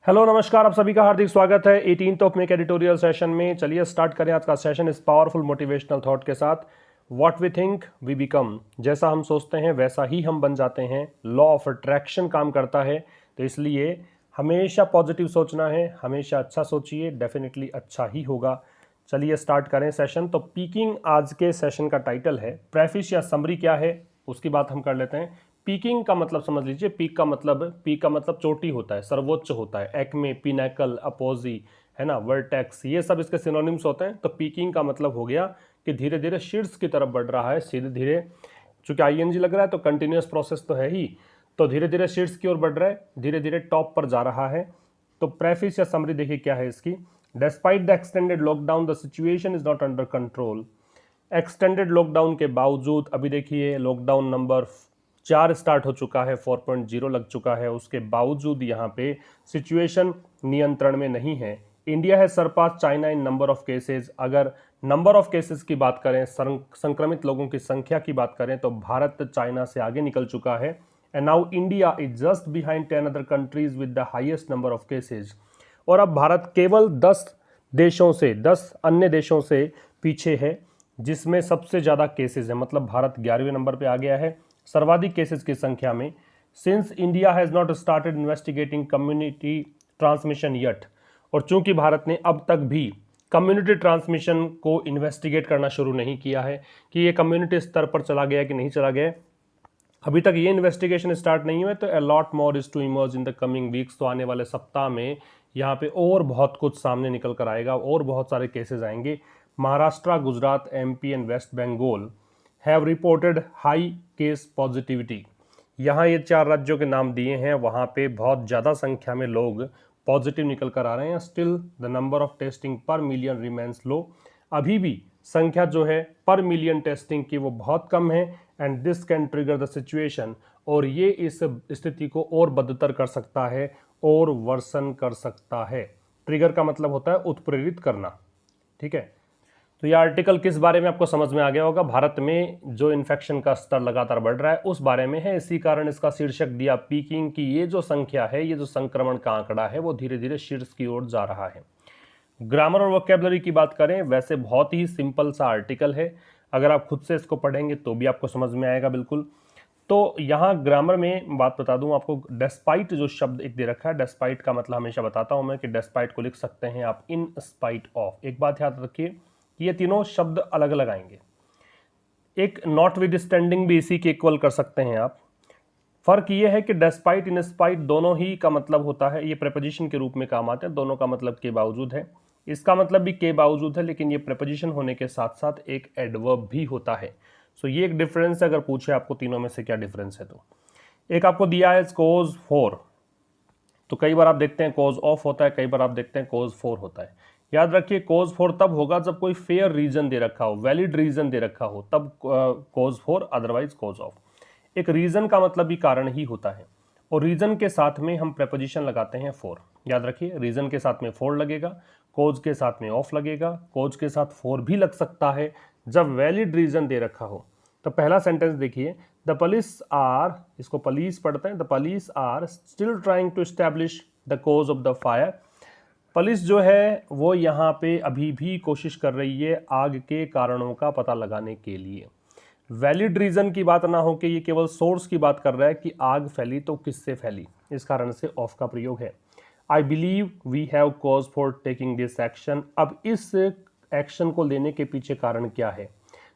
Hello नमस्कार, आप सभी का हार्दिक स्वागत है 18th ऑफ मे के एडिटोरियल सेशन में। चलिए स्टार्ट करें आज का सेशन इस पावरफुल मोटिवेशनल थॉट के साथ। What we think we become. जैसा हम सोचते हैं वैसा ही हम बन जाते हैं। लॉ ऑफ अट्रैक्शन काम करता है, तो इसलिए हमेशा पॉजिटिव सोचना है, हमेशा अच्छा सोचिए, डेफिनेटली अच्छा ही होगा। चलिए स्टार्ट करें सेशन। तो पीकिंग आज के सेशन का टाइटल है। प्रेफिस या समरी क्या है उसकी बात हम कर लेते हैं। पीकिंग का मतलब समझ लीजिए। पीक का मतलब चोटी होता है, सर्वोच्च होता है। एक्मे, पिनेकल, अपोजी, है ना, वर्टेक्स, ये सब इसके सिनोनिम्स होते हैं। तो पीकिंग का मतलब हो गया कि धीरे धीरे शीर्ष की तरफ बढ़ रहा है, धीरे धीरे। चूंकि आईएनजी लग रहा है तो कंटिन्यूस प्रोसेस तो है ही, तो धीरे धीरे शीर्ष की ओर बढ़ रहा है, धीरे धीरे टॉप पर जा रहा है। तो प्रेफिस या समरी देखिए क्या है इसकी। Despite the extended lockdown the situation is not under control. Extended lockdown के बावजूद, अभी देखिए लॉकडाउन नंबर 4 स्टार्ट हो चुका है, 4.0 लग चुका है, उसके बावजूद यहाँ पे सिचुएशन नियंत्रण में नहीं है। India has surpass China in number of cases. अगर नंबर ऑफ केसेस की बात करें, संक्रमित लोगों की संख्या की बात करें, तो भारत चाइना से आगे निकल चुका है। And now India is just behind 10 other countries with the highest number of cases. और अब भारत केवल 10 अन्य देशों से पीछे है, जिसमें सबसे ज़्यादा केसेस है। मतलब भारत 11वें नंबर पे आ गया है सर्वाधिक केसेस की संख्या में। Since India has not started investigating community transmission yet. और चूंकि भारत ने अब तक भी कम्युनिटी ट्रांसमिशन को इन्वेस्टिगेट करना शुरू नहीं किया है कि ये कम्युनिटी स्तर पर चला गया कि नहीं चला गया, अभी तक ये इन्वेस्टिगेशन स्टार्ट नहीं हुआ। तो a lot more is to emerge in the coming weeks. तो आने वाले सप्ताह में यहाँ पे और बहुत कुछ सामने निकल कर आएगा और बहुत सारे केसेस आएंगे। Maharashtra, Gujarat, MP and West Bengal have reported high case positivity. यहाँ ये 4 राज्यों के नाम दिए हैं, वहाँ पे बहुत ज़्यादा संख्या में लोग पॉजिटिव निकल कर आ रहे हैं। Still the number of testing पर मिलियन रिमेन्स लो। अभी भी संख्या जो है पर मिलियन टेस्टिंग की वो बहुत कम है। And this can trigger the situation. और ये इस स्थिति को और बदतर कर सकता है और वर्सन कर सकता है। ट्रिगर का मतलब होता है उत्प्रेरित करना। ठीक है, तो ये आर्टिकल किस बारे में आपको समझ में आ गया होगा। भारत में जो इन्फेक्शन का स्तर लगातार बढ़ रहा है उस बारे में है। इसी कारण इसका शीर्षक दिया पीकिंग की। ये जो संख्या है, ये जो संक्रमण का आंकड़ा है, वो धीरे धीरे शीर्ष की ओर जा रहा है। ग्रामर और वोकैबुलरी की बात करें, वैसे बहुत ही सिंपल सा आर्टिकल है। अगर आप खुद से इसको पढ़ेंगे तो भी आपको समझ में आएगा बिल्कुल। तो यहाँ ग्रामर में बात बता दूं आपको, डेस्पाइट जो शब्द एक दे रखा है, डेस्पाइट का मतलब हमेशा बताता हूं मैं कि डेस्पाइट को लिख सकते हैं आप इन स्पाइट ऑफ। एक बात याद रखिए कि ये तीनों शब्द अलग अलग आएंगे। एक नॉट विद स्टैंडिंग भी इसी के इक्वल कर सकते हैं आप। फर्क ये है कि डेस्पाइट, इन स्पाइट दोनों ही का मतलब होता है, ये प्रेपोजिशन के रूप में काम आते हैं। दोनों का मतलब के बावजूद है, इसका मतलब भी के बावजूद है, लेकिन ये प्रेपोजिशन होने के साथ साथ एक एडवर्ब भी होता है। सो ये एक डिफरेंस है। अगर पूछे आपको तीनों में से क्या डिफरेंस है, तो एक आपको दिया है कोज फॉर। तो कई बार आप देखते हैं कोज ऑफ होता है, कई बार आप देखते हैं कोज फॉर होता है। याद रखिए कोज फॉर तब होगा जब कोई फेयर रीजन दे रखा हो, वैलिड रीजन दे रखा हो, तब कोज फॉर, अदरवाइज कोज ऑफ। एक रीजन का मतलब भी कारण ही होता है, और रीजन के साथ में हम प्रेपोजिशन लगाते हैं फॉर। याद रखिए रीजन के साथ में फॉर लगेगा, कोज के साथ में ऑफ लगेगा, कोज के साथ फॉर भी लग सकता है जब वैलिड रीजन दे रखा हो। तो पहला सेंटेंस देखिए, द पुलिस आर, इसको पुलिस पढ़ते हैं, the police are still trying to establish the cause of the fire. Police जो है वो यहाँ पे अभी भी कोशिश कर रही है आग के कारणों का पता लगाने के लिए। वैलिड रीजन की बात ना हो कि ये केवल सोर्स की बात कर रहा है कि आग फैली तो किससे फैली, इस कारण से ऑफ का प्रयोग है। I believe we have cause for taking this action. अब इस एक्शन को लेने के पीछे कारण क्या है,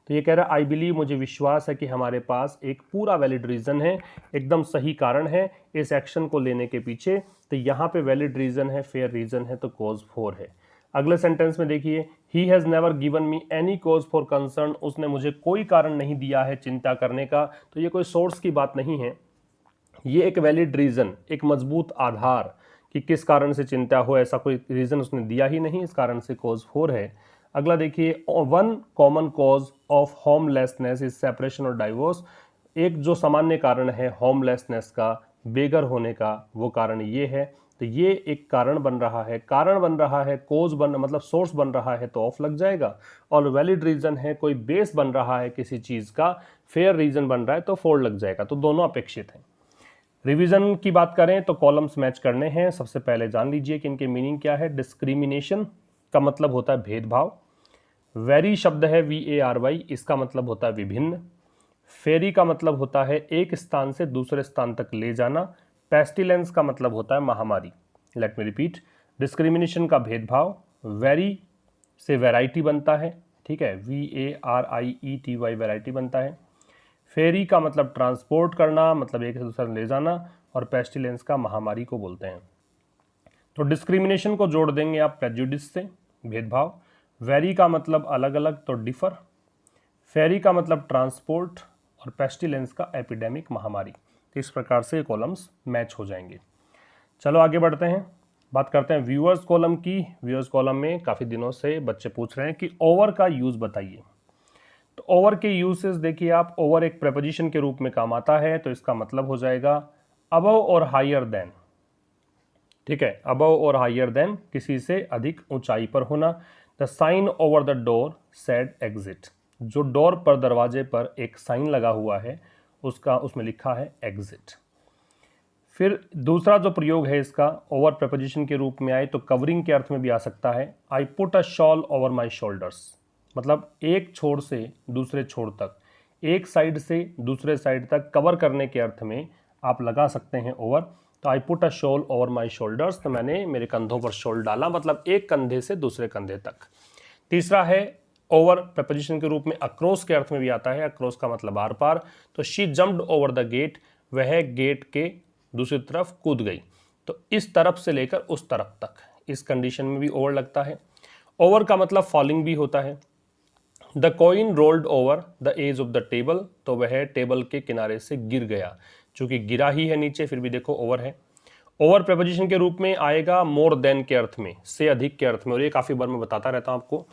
तो ये कह रहा है आई बिलीव, मुझे विश्वास है कि हमारे पास एक पूरा वैलिड रीजन है, एकदम सही कारण है इस एक्शन को लेने के पीछे। तो यहाँ पे वैलिड रीजन है, फेयर रीजन है, तो कॉज फॉर है। अगले सेंटेंस में देखिए, he has never given me any cause for concern. उसने मुझे कोई कारण नहीं दिया है चिंता करने का। तो ये कोई सोर्स की बात नहीं है, ये एक वैलिड रीजन, एक मजबूत आधार कि किस कारण से चिंता हो, ऐसा कोई रीजन उसने दिया ही नहीं, इस कारण से कॉज फॉर है। अगला देखिए, one common cause of homelessness is separation और डाइवोर्स। एक जो सामान्य कारण है होमलेसनेस का, बेघर होने का, वो कारण ये है। तो ये एक कारण बन रहा है, कोज बन मतलब सोर्स बन रहा है तो ऑफ लग जाएगा। और वैलिड रीजन है, कोई बेस बन रहा है किसी चीज का, फेयर रीजन बन रहा है तो फोर लग जाएगा। तो दोनों अपेक्षित हैं। रिवीजन की बात करें तो कॉलम्स मैच करने हैं। सबसे पहले जान लीजिए कि इनके मीनिंग क्या है। डिस्क्रिमिनेशन का मतलब होता है भेदभाव। वेरी शब्द है VARY, इसका मतलब होता है विभिन्न। फेरी का मतलब होता है एक स्थान से दूसरे स्थान तक ले जाना। पेस्टिलेंस का मतलब होता है महामारी। लेट मी रिपीट, डिस्क्रिमिनेशन का भेदभाव, वेरी से वैरायटी बनता है, ठीक है, VARIETY वैरायटी बनता है। फेरी का मतलब ट्रांसपोर्ट करना, मतलब एक से दूसरे ले जाना, और पेस्टिलेंस का महामारी को बोलते हैं। तो डिस्क्रिमिनेशन को जोड़ देंगे आप प्रेजुडिस से, भेदभाव। वेरी का मतलब अलग अलग, तो डिफर। फेरी का मतलब ट्रांसपोर्ट, और पेस्टिलेंस का एपिडेमिक, महामारी। तो इस प्रकार से कॉलम्स मैच हो जाएंगे। चलो आगे बढ़ते हैं, बात करते हैं व्यूअर्स कॉलम की। व्यूअर्स कॉलम में काफ़ी दिनों से बच्चे पूछ रहे हैं कि ओवर का यूज़ बताइए। तो ओवर के यूसेस देखिए आप, ओवर एक प्रेपोजिशन के रूप में काम आता है, तो इसका मतलब हो जाएगा अबव और हायर देन, ठीक है, अबव और हायर देन, किसी से अधिक ऊंचाई पर होना। The sign over the door said exit, जो डोर पर, दरवाजे पर एक साइन लगा हुआ है, उसमें लिखा है एग्जिट। फिर दूसरा जो प्रयोग है इसका, ओवर प्रेपोजिशन के रूप में आए तो कवरिंग के अर्थ में भी आ सकता है। I put a shawl over my shoulders, मतलब एक छोर से दूसरे छोर तक, एक साइड से दूसरे साइड तक कवर करने के अर्थ में आप लगा सकते हैं ओवर। तो I put a shawl over my shoulders, तो मैंने मेरे कंधों पर शॉल डाला, मतलब एक कंधे से दूसरे कंधे तक। तीसरा है ओवर प्रेपोजिशन के रूप में अक्रॉस के अर्थ में भी आता है। अक्रॉस का मतलब आर पार। तो she jumped over the gate, वह गेट के दूसरी तरफ कूद गई। तो इस तरफ से लेकर उस तरफ तक, इस कंडीशन में भी ओवर लगता है। ओवर का मतलब फॉलिंग भी होता है। The coin rolled over the edge of the table, तो वह टेबल के किनारे से गिर गया, चूंकि गिरा ही है नीचे, फिर भी देखो ओवर है। ओवर प्रेपोजिशन के रूप में आएगा मोर देन के अर्थ में, से अधिक के अर्थ में, और ये काफ़ी बार मैं बताता रहता हूँ आपको,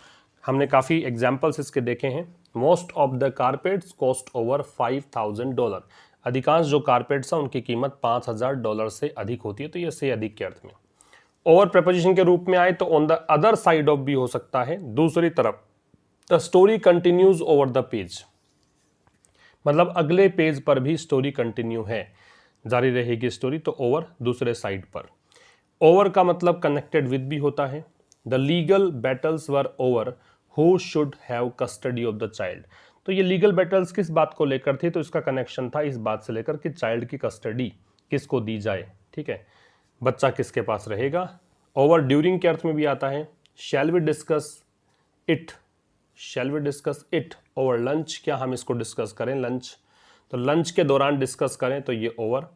हमने काफ़ी एग्जाम्पल्स इसके देखे हैं। Most of the carpets cost over $5,000, अधिकांश जो कारपेट्स हैं उनकी कीमत $5,000 से अधिक होती है, तो ये से अधिक के अर्थ में। ओवर प्रेपोजिशन के रूप में आए तो on the other side of भी हो सकता है, दूसरी तरफ। The story continues over the page, मतलब अगले पेज पर भी स्टोरी कंटिन्यू है, जारी रहेगी स्टोरी, तो ओवर दूसरे साइड पर। ओवर का मतलब कनेक्टेड विद भी होता है। The legal battles were over who should have custody of the child, तो ये लीगल बैटल्स किस बात को लेकर थी, तो इसका कनेक्शन था इस बात से लेकर कि चाइल्ड की कस्टडी किसको दी जाए, ठीक है, बच्चा किसके पास रहेगा। ओवर ड्यूरिंग के अर्थ में भी आता है। Shall we discuss it, shall we discuss it over lunch, क्या हम इसको डिस्कस करें लंच, तो लंच के दौरान डिस्कस करें, तो ये ओवर।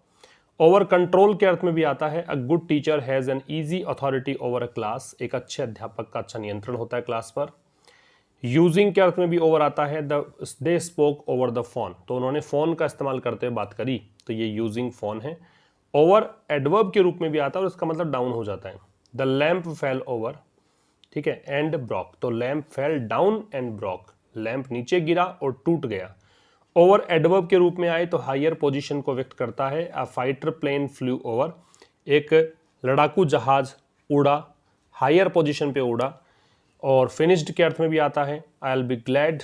ओवर कंट्रोल के अर्थ में भी आता है। A good teacher has an easy authority over a class, एक अच्छे अध्यापक का अच्छा नियंत्रण होता है क्लास पर। यूजिंग के अर्थ में भी ओवर आता है। They spoke over the phone, तो उन्होंने फोन का इस्तेमाल करते हुए बात करी, तो ये यूजिंग फोन है। ओवर एडवर्ब के रूप में भी आता है और इसका मतलब डाउन हो जाता है। द लैम्प फेल ओवर, ठीक है, एंड ब्रॉक, तो lamp fell down and Brock, lamp नीचे गिरा और टूट गया। ओवर एडवर्ब के रूप में आए तो हायर पोजीशन को व्यक्त करता है। A fighter plane flew over, एक लड़ाकू जहाज उड़ा, हायर पोजीशन पे उड़ा। और फिनिश्ड के अर्थ में भी आता है। I will be glad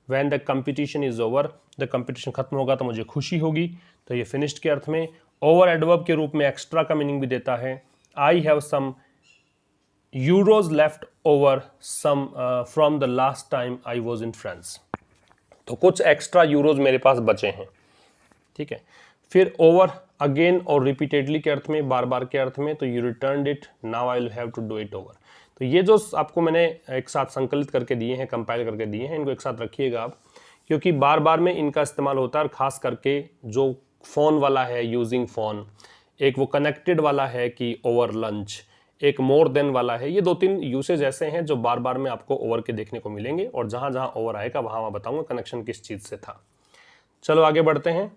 when the competition is over, the competition खत्म होगा तो मुझे खुशी होगी, तो ये फिनिश्ड के अर्थ में। ओवर एडवर्ब के रूप में एक्स्ट्रा का मीनिंग भी देता है। I have some euros left over some from the last time I was in France, तो कुछ एक्स्ट्रा यूरोज मेरे पास बचे हैं, ठीक है। फिर ओवर अगेन और रिपीटेडली के अर्थ में, बार बार के अर्थ में, तो you returned it, now I will have to do it over. तो ये जो आपको मैंने एक साथ संकलित करके दिए हैं, कंपाइल करके दिए हैं, इनको एक साथ रखिएगा आप, क्योंकि बार बार में इनका इस्तेमाल होता है। और खास करके जो फ़ोन वाला है यूजिंग फ़ोन, एक वो कनेक्टेड वाला है कि ओवर लंच, एक मोर देन वाला है, ये 2-3 यूसेज ऐसे हैं जो बार बार में आपको ओवर के देखने को मिलेंगे, और जहाँ जहाँ ओवर आएगा वहाँ मैं बताऊँगा कनेक्शन किस चीज़ से था। चलो आगे बढ़ते हैं।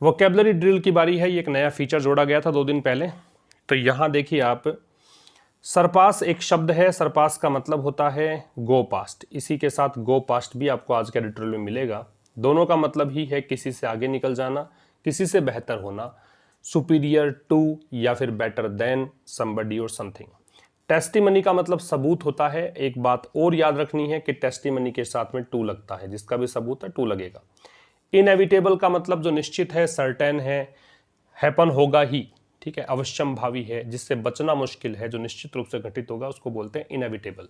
वोकेबलरी ड्रिल की बारी है। ये एक नया फीचर जोड़ा गया था 2 दिन पहले। तो यहाँ देखिए आप, सरपास एक शब्द है। सरपास का मतलब होता है गो पास्ट, इसी के साथ गो पास्ट भी आपको आज के एडिटोरियल में मिलेगा। दोनों का मतलब ही है किसी से आगे निकल जाना, किसी से बेहतर होना, सुपीरियर टू या फिर बेटर देन समबडी और समथिंग। टेस्टिमनी का मतलब सबूत होता है। एक बात और याद रखनी है कि टेस्टिमनी के साथ में टू लगता है, जिसका भी सबूत है टू लगेगा। इनएविटेबल का मतलब जो निश्चित है, सर्टेन है, हैपन होगा ही, ठीक है, अवश्यम भावी है, जिससे बचना मुश्किल है, जो निश्चित रूप से घटित होगा उसको बोलते हैं इनएविटेबल।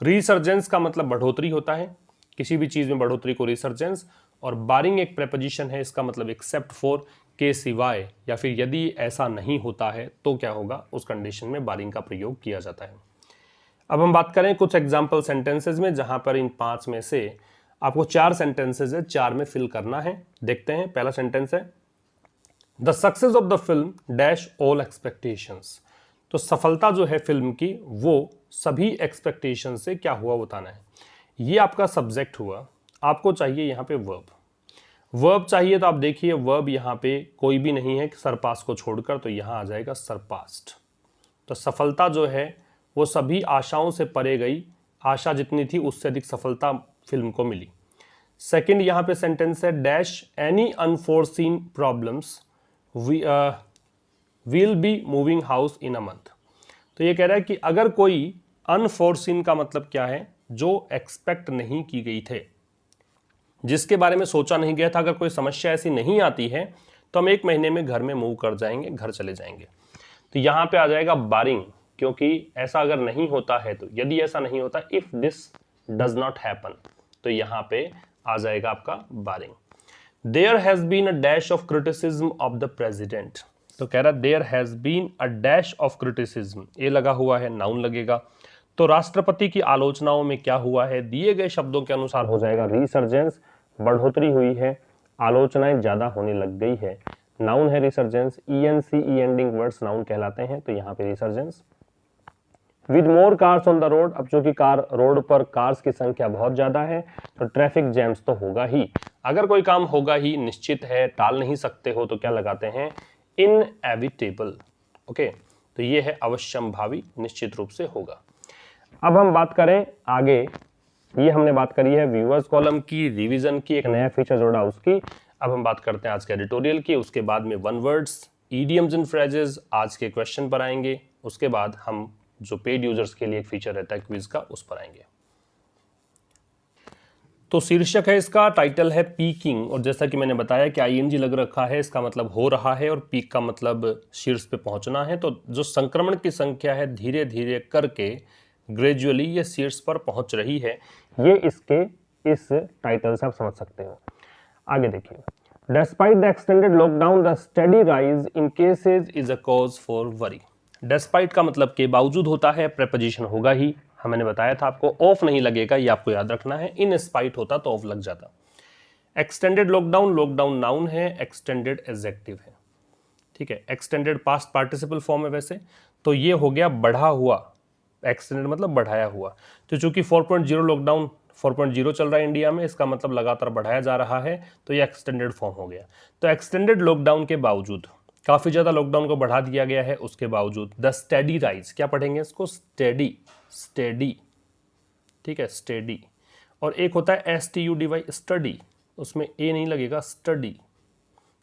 रिसर्जेंस का मतलब बढ़ोतरी होता है, किसी भी चीज में बढ़ोतरी को रिसर्जेंस। और बारिंग एक प्रेपोजिशन है, इसका मतलब एक्सेप्ट फॉर, के सिवाय, या फिर यदि ऐसा नहीं होता है तो क्या होगा, उस कंडीशन में बारिंग का प्रयोग किया जाता है। अब हम बात करें कुछ एग्जाम्पल सेंटेंसेज में, जहां पर इन 5 में से आपको 4 सेंटेंसेज है, 4 में फिल करना है। देखते हैं, पहला सेंटेंस है the success of the film dash all expectations. तो सफलता जो है फिल्म की वो सभी एक्सपेक्टेशन से क्या हुआ बताना है। ये आपका सब्जेक्ट हुआ, आपको चाहिए यहाँ पे वर्ब। वर्ब चाहिए तो आप देखिए वर्ब यहाँ पे कोई भी नहीं है सरपास को छोड़कर, तो यहाँ आ जाएगा सरपास्ट। तो सफलता जो है वो सभी आशाओं से परे गई, आशा जितनी थी उससे अधिक सफलता फिल्म को मिली। सेकंड यहाँ पे सेंटेंस है dash any unforeseen problems will be moving house in a month. तो ये कह रहा है कि अगर कोई अनफोर्सीन का मतलब क्या है, जो एक्सपेक्ट नहीं की गई थे, जिसके बारे में सोचा नहीं गया था, अगर कोई समस्या ऐसी नहीं आती है तो हम 1 महीने में घर में मूव कर जाएंगे, घर चले जाएंगे। तो यहाँ पे आ जाएगा बारिंग, क्योंकि ऐसा अगर नहीं होता है तो, यदि ऐसा नहीं होता, if this does not happen, तो यहाँ पे आ जाएगा आपका barring. There has been a dash of criticism of the president. तो कह रहा there has been a dash of criticism, ये लगा हुआ है, नाउन लगेगा। तो राष्ट्रपति की आलोचनाओं में क्या हुआ है, दिए गए शब्दों के अनुसार हो जाएगा रिसर्जेंस, बढ़ोतरी हुई है, आलोचनाएं ज्यादा होने लग गई है, नाउन है रिसर्जेंस। ईएनसी ई एंडिंग वर्ड्स नाउन कहलाते हैं, तो यहाँ पे resurgence. With more cars on the road, अब चूंकि कार रोड पर कार्स की संख्या बहुत ज्यादा है तो ट्रैफिक जैम्स तो होगा ही। अगर कोई काम होगा ही, निश्चित है, टाल नहीं सकते हो, तो क्या लगाते हैं, इनएविटेबल। ओके, तो ये है अवश्यम भावी, निश्चित रूप से होगा। अब हम बात करें आगे, ये हमने बात करी है व्यूअर्स कॉलम की, रिवीजन की, एक नया फीचर जोड़ा उसकी। अब हम बात करते हैं आज के एडिटोरियल की, उसके बाद में one words, idioms and phrases, आज के क्वेश्चन पर आएंगे। उसके बाद हम जो पेड यूजर्स के लिए एक फीचर रहता है क्विज का, उस पर आएंगे। तो शीर्षक है इसका, टाइटल है पीकिंग, और जैसा कि मैंने बताया कि आईएनजी लग रखा है, इसका मतलब हो रहा है, और पीक का मतलब शीर्ष पे पहुंचना है। तो जो संक्रमण की संख्या है धीरे धीरे करके ग्रेजुअली ये शीर्ष पर पहुंच रही है, ये इसके इस टाइटल से आप समझ सकते हो। आगे देखिए, despite the extended lockdown the steady rise in cases is a cause for worry. Despite का मतलब के बावजूद होता है, प्रेपोजिशन होगा ही, मैंने बताया था आपको, ऑफ नहीं लगेगा, ये आपको याद रखना है। इन स्पाइट होता तो ऑफ लग जाता। एक्सटेंडेड लॉकडाउन, लॉकडाउन नाउन है, एक्सटेंडेड एडजेक्टिव है, ठीक है। एक्सटेंडेड पास्ट पार्टिसिपल फॉर्म है वैसे, तो ये हो गया बढ़ा हुआ, एक्सटेंडेड मतलब बढ़ाया हुआ। तो चूंकि 4.0 लॉकडाउन 4.0 चल रहा है इंडिया में, इसका मतलब लगातार बढ़ाया जा रहा है, तो ये एक्सटेंडेड फॉर्म हो गया। तो एक्सटेंडेड लॉकडाउन के बावजूद, काफी ज्यादा लॉकडाउन को बढ़ा दिया गया है, उसके बावजूद द स्टेडी राइज, क्या पढ़ेंगे इसको, स्टेडी, स्टेडी, ठीक है, स्टेडी। और एक होता है STUDY, स्टडी, उसमें ए नहीं लगेगा, स्टडी,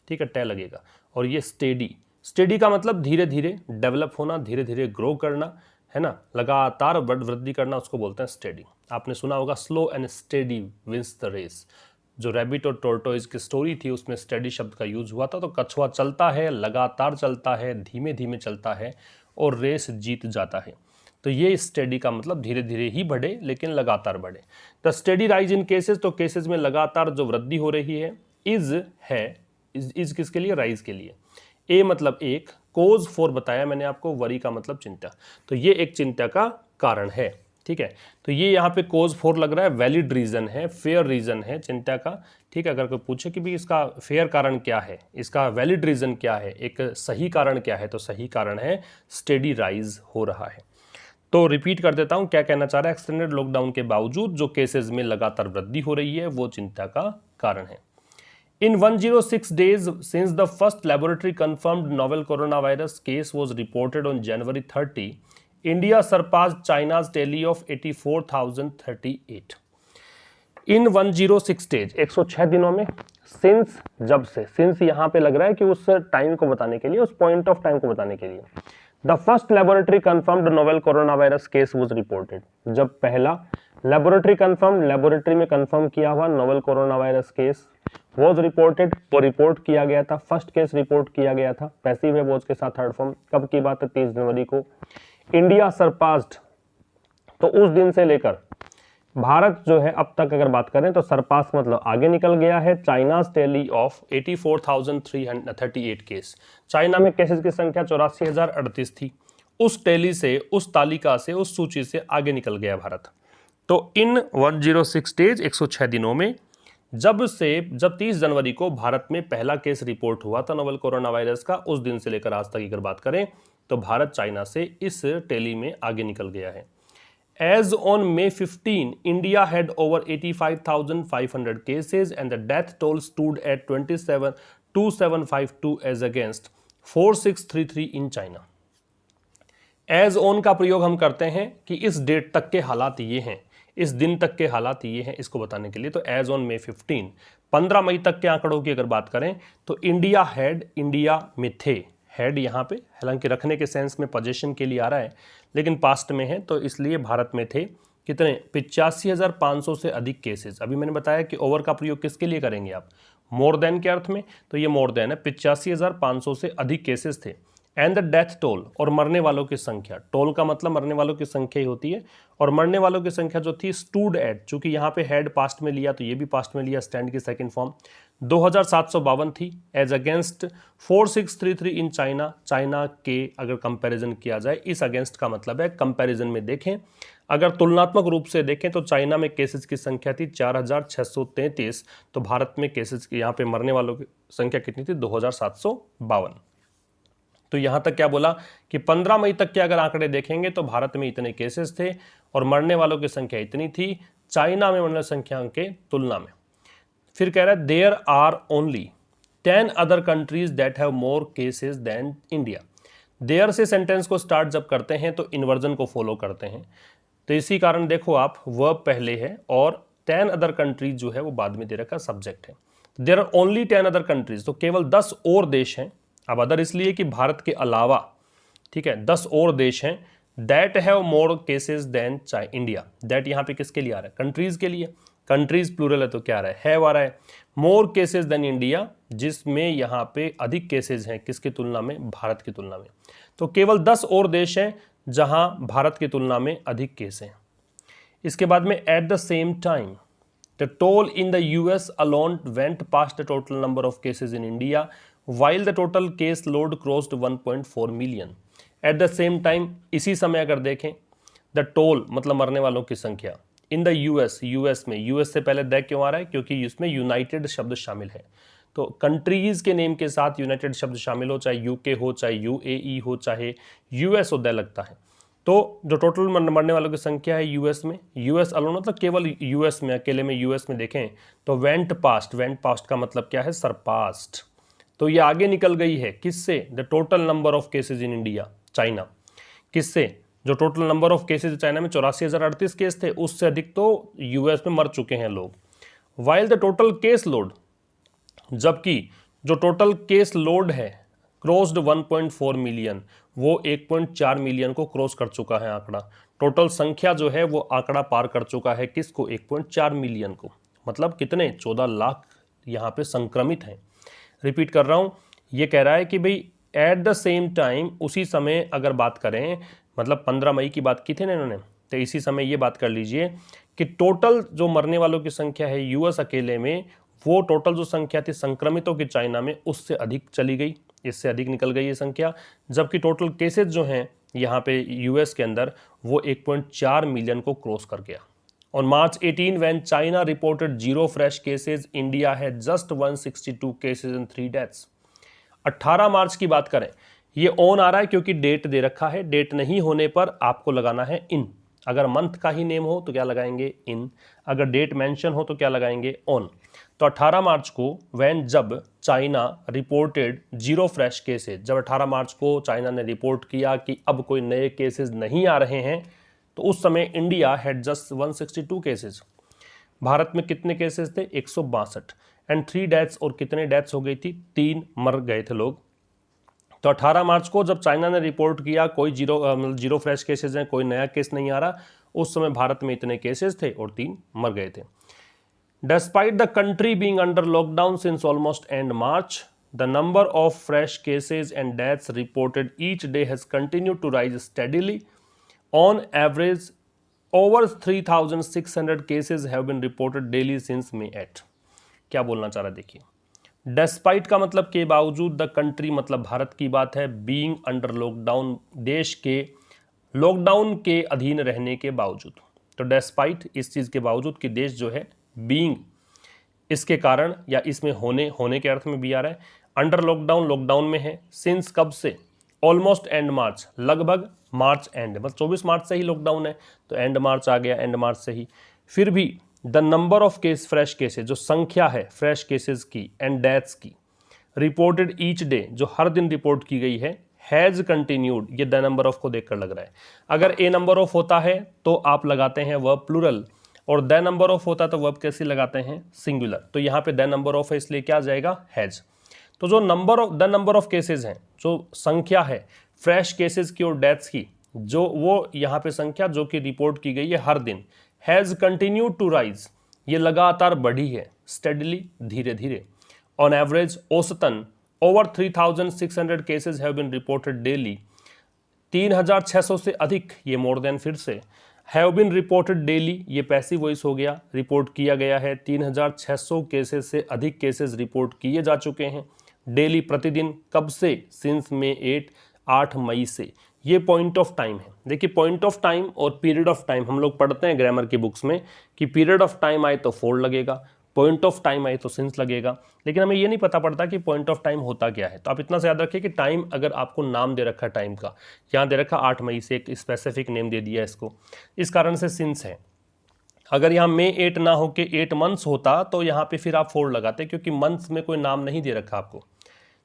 ठीक है, टे लगेगा। और ये स्टेडी, स्टेडी का मतलब धीरे धीरे डेवलप होना, धीरे धीरे ग्रो करना, है ना, लगातार वृद्धि करना, उसको बोलते हैं स्टेडी। आपने सुना होगा slow and steady wins the race, जो रैबिट और टोर्टोइज की स्टोरी थी उसमें स्टेडी शब्द का यूज हुआ था। तो कछुआ चलता है, लगातार चलता है, धीमे धीमे चलता है और रेस जीत जाता है। तो ये स्टेडी का मतलब धीरे धीरे ही बढ़े लेकिन लगातार बढ़े। The steady rise in cases, तो केसेस में लगातार जो वृद्धि हो रही है। इज है, इज किसके लिए, राइज के लिए। ए मतलब एक, कोज फॉर बताया मैंने आपको, वरी का मतलब चिंता, तो ये एक चिंता का कारण है, ठीक है। तो ये यहाँ पे कोज फॉर लग रहा है, वैलिड रीजन है, फेयर रीजन है चिंता का, ठीक है। अगर कोई पूछे कि भी इसका फेयर कारण क्या है, इसका वैलिड रीजन क्या है, एक सही कारण क्या है, तो सही कारण है स्टेडी राइज हो रहा है। तो रिपीट कर देता हूं, क्या कहना चाह रहा है, एक्सटेंडेड लॉकडाउन के बावजूद जो केसेस में लगातार वृद्धि हो रही है वो चिंता का कारण है। In 106 days since the first laboratory confirmed novel coronavirus case was reported on January 30, India surpassed China's tally of 84,038. In 106 days, 106 दिनों में, since जब से, since यहाँ पे लग रहा है कि उस टाइम को बताने के लिए, उस पॉइंट ऑफ टाइम को बताने के लिए। The first laboratory confirmed novel coronavirus case was reported. जब पहला लेबोरेटरी कंफर्म, लेबोरेटरी में कंफर्म किया हुआ novel corona virus case was reported, वो रिपोर्ट किया गया था, फर्स्ट केस रिपोर्ट किया गया था पैसिव है वॉज के साथ थर्ड फॉर्म। कब की बात है? 30 जनवरी को। इंडिया सरपास्ड, तो उस दिन से लेकर भारत जो है अब तक अगर बात करें तो सरपास मतलब आगे निकल गया है China's tally of 84,338 case. China में केसेस की संख्या 84,038 थी। उस टेली से, उस तालिका से, उस सूची से आगे निकल गया भारत। तो इन 106 डेज 106 दिनों में जब 30 जनवरी को भारत में पहला केस रिपोर्ट हुआ था नोवेल कोरोना वायरस का, उस दिन से लेकर आज तक अगर बात करें तो भारत चाइना से इस टेली में आगे निकल गया है। As on May 15, India had over 85,500 cases and the death toll stood at 27,252 as against 4,633 in China. As on का प्रयोग हम करते हैं कि इस डेट तक के हालात ये हैं, इस दिन तक के हालात ये हैं, इसको बताने के लिए। तो as on May 15, 15 मई तक के आंकड़ों की अगर बात करें तो इंडिया में थे। हेड यहाँ पे हालांकि रखने के सेंस में पोजीशन के लिए आ रहा है, लेकिन पास्ट में है, तो इसलिए भारत में थे कितने? 85,500 से अधिक केसेस। अभी मैंने बताया कि ओवर का प्रयोग किसके लिए करेंगे आप? मोर देन के अर्थ में, तो ये मोर देन है। 85,500 से अधिक केसेस थे। एंड द डेथ टोल, और मरने वालों की संख्या, टोल का मतलब मरने वालों की संख्या ही होती है, और मरने वालों की संख्या जो थी स्टूड एट, चूंकि यहाँ पे हेड पास्ट में लिया तो ये भी पास्ट में लिया, स्टैंड की सेकंड फॉर्म, 2,752 थी as against 4,633 in China. China के अगर कंपैरिजन किया जाए, इस अगेंस्ट का मतलब है कंपैरिजन में देखें, अगर तुलनात्मक रूप से देखें तो चाइना में केसेस की संख्या थी 4,633, तो भारत में केसेस की, यहाँ पे मरने वालों की संख्या कितनी थी? 2,752। तो यहां तक क्या बोला कि 15 मई तक के अगर आंकड़े देखेंगे तो भारत में इतने केसेस थे और मरने वालों की संख्या इतनी थी चाइना में मरने संख्या के तुलना में। फिर कह रहा है there are only 10 other countries that have more cases than India. There से सेंटेंस को स्टार्ट जब करते हैं तो इन्वर्जन को फॉलो करते हैं, तो इसी कारण देखो आप वर्ब पहले है और 10 अदर कंट्रीज जो है वो बाद में दे रखा सब्जेक्ट है। There are only 10 other countries, तो केवल 10 और देश हैं। अब अदर इसलिए कि भारत के अलावा, ठीक है, 10 और देश हैं that have more cases than India. That यहाँ पे किसके लिए आ रहा है? कंट्रीज के लिए। कंट्रीज प्लूरल है तो क्या आ रहा है? हैव आ रहा है। मोर केसेस देन इंडिया, जिसमें यहाँ पे अधिक केसेस हैं किसकी तुलना में? भारत की तुलना में। तो केवल 10 और देश हैं जहां भारत की तुलना में अधिक केस हैं। इसके बाद में at the same time the toll in the US alone went past the total number of cases in India while the total case load crossed 1.4 million. At the same time, इसी समय अगर देखें the toll मतलब मरने वालों की संख्या in the US में, यूएस से पहले द क्यों आ रहा है? क्योंकि इसमें यूनाइटेड शब्द शामिल है। तो कंट्रीज के नेम के साथ यूनाइटेड शब्द शामिल हो, चाहे यूके हो, चाहे यूएई हो, चाहे यूएस हो, द लगता है। तो जो टोटल मरने वालों की संख्या है यूएस में, यूएस अलोन मतलब केवल यूएस में, अकेले में यूएस में देखें तो वेंट पास्ट का मतलब क्या है? सरपास्ट। तो ये आगे निकल गई है किससे? The total number of cases in India, China. किससे? जो total number of cases China में 84,038 केस थे, उससे अधिक तो यूएस में मर चुके हैं लोग। While the total case load, जबकि जो टोटल केस लोड है क्रॉस्ड 1.4 मिलियन, वो 1.4 मिलियन को क्रॉस कर चुका है आंकड़ा। टोटल संख्या जो है वो आंकड़ा पार कर चुका है किसको? 1.4 मिलियन को। मतलब कितने? 14 लाख यहाँ पे संक्रमित हैं। रिपीट कर रहा हूं, ये कह रहा है कि भाई एट द सेम टाइम, उसी समय अगर बात करें, मतलब 15 मई की बात की थी ना इन्होंने, तो इसी समय ये बात कर लीजिए कि टोटल जो मरने वालों की संख्या है यूएस अकेले में, वो टोटल जो संख्या थी संक्रमितों की चाइना में, उससे अधिक चली गई, इससे अधिक निकल गई ये संख्या। जबकि टोटल केसेस जो हैं यहाँ पे यूएस के अंदर, वो 1.4 मिलियन को क्रॉस कर गया। On March 18, when China reported 0 fresh cases, India had just 162 cases and 3 deaths. 18 मार्च की बात करें, ये ऑन आ रहा है क्योंकि डेट दे रखा है। डेट नहीं होने पर आपको लगाना है इन। अगर मंथ का ही नेम हो तो क्या लगाएंगे? इन। अगर डेट मेंशन हो तो क्या लगाएंगे? ऑन। तो 18 मार्च को जब चाइना रिपोर्टेड 0 फ्रेश केसेज, जब 18 मार्च को चाइना ने रिपोर्ट किया कि अब कोई नए केसेस नहीं आ रहे हैं, तो उस समय India had just 162 cases. Bharat में कितने केसेस थे? 162 एंड 3 डेथ्स। और कितने डेथ्स हो गई थी? 3 मर गए थे लोग। तो 18 मार्च को जब चाइना ने रिपोर्ट किया कोई जीरो फ्रेश केसेस हैं, कोई नया केस नहीं आ रहा, उस समय भारत में इतने केसेस थे और 3 मर गए थे। Despite the country being under lockdown since almost end March, the number of fresh cases and deaths reported each day has continued to rise steadily. On average, over 3,600 cases have been reported daily since May 8. क्या बोलना चाह रहा है देखिए, despite का मतलब के बावजूद, द कंट्री मतलब भारत की बात है, बीइंग अंडर लॉकडाउन देश के लॉकडाउन के अधीन रहने के बावजूद, तो डेस्पाइट इस चीज़ के बावजूद कि देश जो है बीइंग इसके कारण या इसमें होने के अर्थ में भी आ रहा है, अंडर लॉकडाउन में है, सिंस कब से, ऑलमोस्ट एंड मार्च, लगभग मार्च एंड, मतलब 24 मार्च से ही लॉकडाउन है तो एंड मार्च आ गया, एंड मार्च से ही। फिर भी the number of case fresh cases, जो संख्या है फ्रेश केसेस की एंड डेथ्स की, रिपोर्टेड ईच डे, जो हर दिन रिपोर्ट की गई है, हैज़ कंटिन्यूड, ये द नंबर ऑफ को देखकर लग रहा है। अगर ए नंबर ऑफ होता है तो आप लगाते हैं वर्ब प्लूरल, और द नंबर ऑफ होता है तो वर्ब कैसे लगाते हैं, सिंगुलर। तो यहाँ पे द नंबर ऑफ है इसलिए क्या आ जाएगा, हैज़। तो जो द नंबर ऑफ केसेज हैं, जो संख्या है फ्रेश केसेस की और डेथ्स की, जो वो यहाँ पे संख्या जो कि रिपोर्ट की गई है हर दिन, हैज़ कंटिन्यूड टू राइज, ये लगातार बढ़ी है, स्टेडली, धीरे धीरे। ऑन एवरेज, औसतन, over 3,600 cases have been reported daily, 3,600 से अधिक, ये मोर देन फिर से, हैव बीन रिपोर्टेड डेली, ये पैसिव वॉइस हो गया, रिपोर्ट किया गया है, 3,600 केसेस से अधिक केसेस रिपोर्ट किए जा चुके हैं डेली, प्रतिदिन। कब से, सिंस May 8 मई से। ये पॉइंट ऑफ टाइम है। देखिए पॉइंट ऑफ टाइम और पीरियड ऑफ टाइम हम लोग पढ़ते हैं ग्रामर की बुक्स में कि पीरियड ऑफ टाइम आए तो फोर लगेगा, पॉइंट ऑफ टाइम आए तो सिंस लगेगा, लेकिन हमें ये नहीं पता पड़ता कि पॉइंट ऑफ टाइम होता क्या है। तो आप इतना से याद रखिए कि टाइम, अगर आपको नाम दे रखा है टाइम का, यहाँ दे रखा 8 मई से, एक स्पेसिफिक नेम दे दिया इसको, इस कारण से सिंस है। अगर यहाँ May 8 ना हो के 8 मंथ्स होता तो यहाँ पे फिर आप 4 लगाते, क्योंकि मंथ्स में कोई नाम नहीं दे रखा आपको।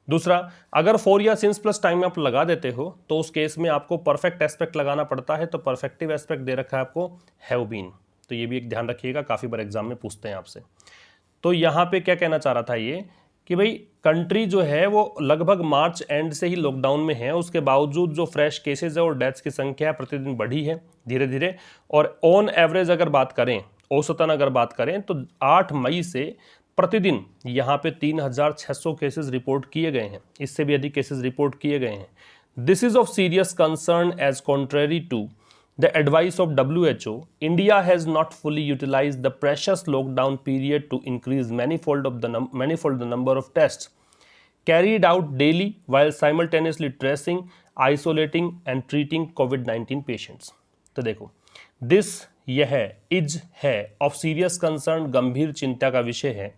दूसरा, अगर 4 या सिंस प्लस टाइम आप लगा देते हो तो उस केस में आपको परफेक्ट एस्पेक्ट लगाना पड़ता है, तो परफेक्टिव एस्पेक्ट दे रखा है आपको हैव बीन, तो ये भी एक ध्यान रखिएगा, काफ़ी बार एग्जाम में पूछते हैं आपसे। तो यहाँ पे क्या कहना चाह रहा था ये कि भाई कंट्री जो है वो लगभग मार्च एंड से ही लॉकडाउन में है, उसके बावजूद जो फ्रेश केसेज है और डेथ्स की संख्या प्रतिदिन बढ़ी है धीरे धीरे, और ऑन एवरेज अगर बात करें, औसतन अगर बात करें तो 8 मई से प्रतिदिन यहाँ पे 3,600 केसेस रिपोर्ट किए गए हैं, इससे भी अधिक केसेस रिपोर्ट किए गए हैं। This is of serious concern as contrary to the advice of WHO, India has not fully utilized the precious lockdown period to increase manifold the number of tests carried out daily while simultaneously tracing, isolating and treating COVID-19 patients. तो देखो, this यह is है of serious concern, गंभीर चिंता का विषय है,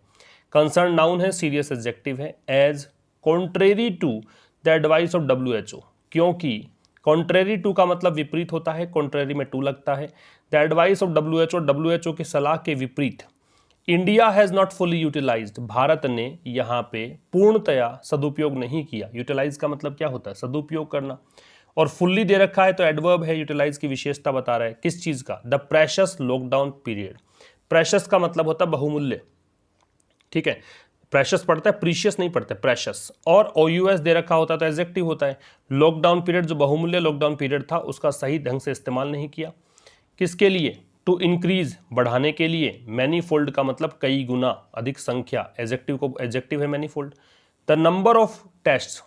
concern noun है, सीरियस एडजेक्टिव है, as contrary to the advice of WHO, क्योंकि कॉन्ट्रेरी टू का मतलब विपरीत होता है, कॉन्ट्रेरी में टू लगता है, द एडवाइस ऑफ WHO की सलाह के विपरीत, India has not fully utilised, भारत ने यहाँ पे पूर्णतया सदुपयोग नहीं किया। यूटिलाइज का मतलब क्या होता है, सदुपयोग करना, और फुल्ली दे रखा है तो एडवर्ब है, यूटिलाइज की विशेषता बता रहा है, किस चीज़ का, the precious lockdown period. Precious का मतलब होता है बहुमूल्य, ठीक है, प्रेशस पढ़ता है, प्रीशियस नहीं पढ़ता, प्रेशस, और OUS दे रखा होता है तो एडजेक्टिव होता है। लॉकडाउन पीरियड जो बहुमूल्य लॉकडाउन पीरियड था उसका सही ढंग से इस्तेमाल नहीं किया, किसके लिए, टू इंक्रीज, बढ़ाने के लिए, मैनीफोल्ड का मतलब कई गुना, अधिक संख्या, एडजेक्टिव है manifold. The number of test,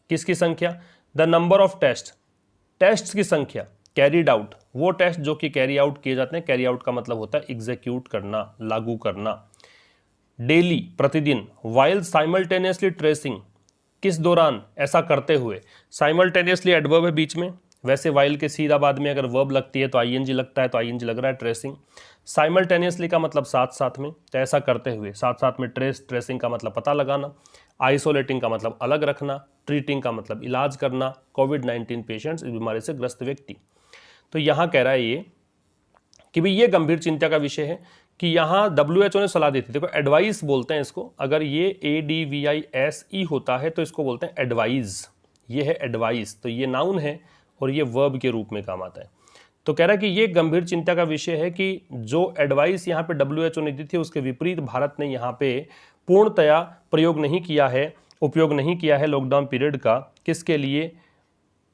किसकी संख्या, द नंबर ऑफ टेस्ट की संख्या, कैरीड आउट, वो टेस्ट जो कि कैरी आउट किए जाते हैं, कैरी आउट का मतलब होता है एग्जीक्यूट करना, लागू करना, डेली, प्रतिदिन, वाइल साइमल्टेनियसली ट्रेसिंग, किस दौरान, ऐसा करते हुए, साइमल्टेनियसली एडवर्ब है बीच में, वैसे वाइल के सीधा बाद में अगर वर्ब लगती है तो ING लगता है, तो ING लग रहा है, ट्रेसिंग। साइमल्टेनियसली का मतलब साथ साथ में, तो ऐसा करते हुए, साथ साथ में, ट्रेसिंग का मतलब पता लगाना, आइसोलेटिंग का मतलब अलग रखना, ट्रीटिंग का मतलब इलाज करना, COVID-19 पेशेंट्स, इस बीमारी से ग्रस्त व्यक्ति। तो यहाँ कह रहा है ये कि भाई ये गंभीर चिंता का विषय है कि यहाँ WHO ने सलाह दी थी, देखो एडवाइस बोलते हैं इसको, अगर ये ADVISE होता है तो इसको बोलते हैं एडवाइज, ये है एडवाइस, तो ये नाउन है और ये वर्ब के रूप में काम आता है। तो कह रहा है कि ये गंभीर चिंता का विषय है कि जो एडवाइस यहाँ पे WHO ने दी थी उसके विपरीत भारत ने यहाँ पे पूर्णतया प्रयोग नहीं किया है, उपयोग नहीं किया है लॉकडाउन पीरियड का, किसके लिए,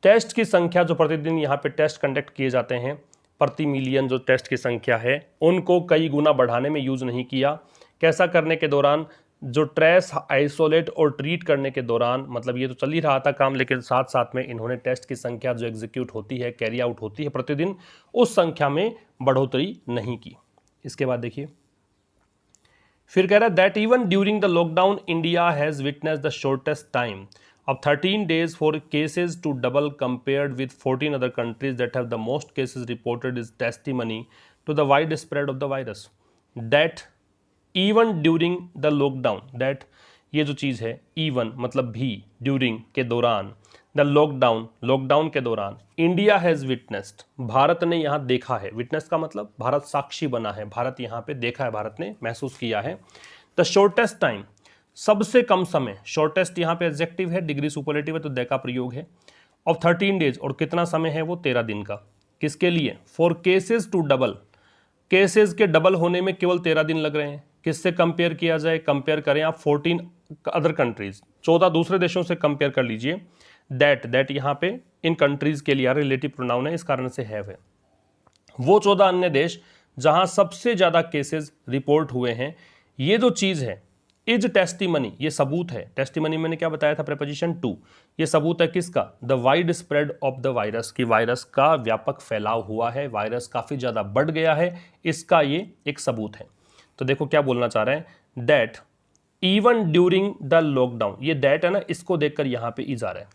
टेस्ट की संख्या, जो प्रतिदिन यहाँ पे टेस्ट कंडक्ट किए जाते हैं, प्रति मिलियन जो टेस्ट की संख्या है, उनको कई गुना बढ़ाने में यूज़ नहीं किया, कैसा करने के दौरान, जो ट्रेस, आइसोलेट और ट्रीट करने के दौरान, मतलब ये तो चल ही रहा था काम, लेकिन साथ साथ में इन्होंने टेस्ट की संख्या जो एग्जीक्यूट होती है, कैरी आउट होती है प्रतिदिन, उस संख्या में बढ़ोतरी नहीं की। इसके बाद देखिए फिर कह रहा है that even during the lockdown India has witness the shortest time of 13 days for cases to double compared with 14 other countries that have the most cases reported is testimony to the wide spread of the virus. That even during the lockdown, that ये जो चीज़ है even मतलब भी, during के दौरान, the lockdown के दौरान, India has witnessed, Bharat ने यहाँ देखा है, विटनेस का मतलब भारत साक्षी बना है, भारत यहाँ पे देखा है, भारत ने महसूस किया है, द शॉर्टेस्ट टाइम, सबसे कम समय, शॉर्टेस्ट यहाँ पे एडजेक्टिव है, डिग्री सुपरलेटिव है तो द का प्रयोग है, ऑफ 13 डेज, और कितना समय है वो 13 दिन का, किसके लिए, for cases to double, cases के डबल होने में केवल 13 दिन लग रहे हैं, किससे कंपेयर किया जाए, कंपेयर करें आप 14 अदर कंट्रीज, 14 दूसरे देशों से कंपेयर कर लीजिए, दैट यहाँ पे इन कंट्रीज के लिए रिलेटिव प्रोनाउन है, इस कारण से हैव है, वो 14 अन्य देश जहां सबसे ज्यादा केसेस रिपोर्ट हुए हैं, ये जो चीज है इज टेस्टिमनी, ये सबूत है, टेस्टिमनी मैंने क्या बताया था, प्रीपोजिशन टू, ये सबूत है किसका, the wide spread of the virus, की वायरस का व्यापक फैलाव हुआ है, वायरस काफी ज्यादा बढ़ गया है, इसका ये एक सबूत है। तो देखो क्या बोलना चाह रहे हैं, that even during the lockdown, ये दैट है ना, इसको देखकर यहाँ पे इज आ रहा है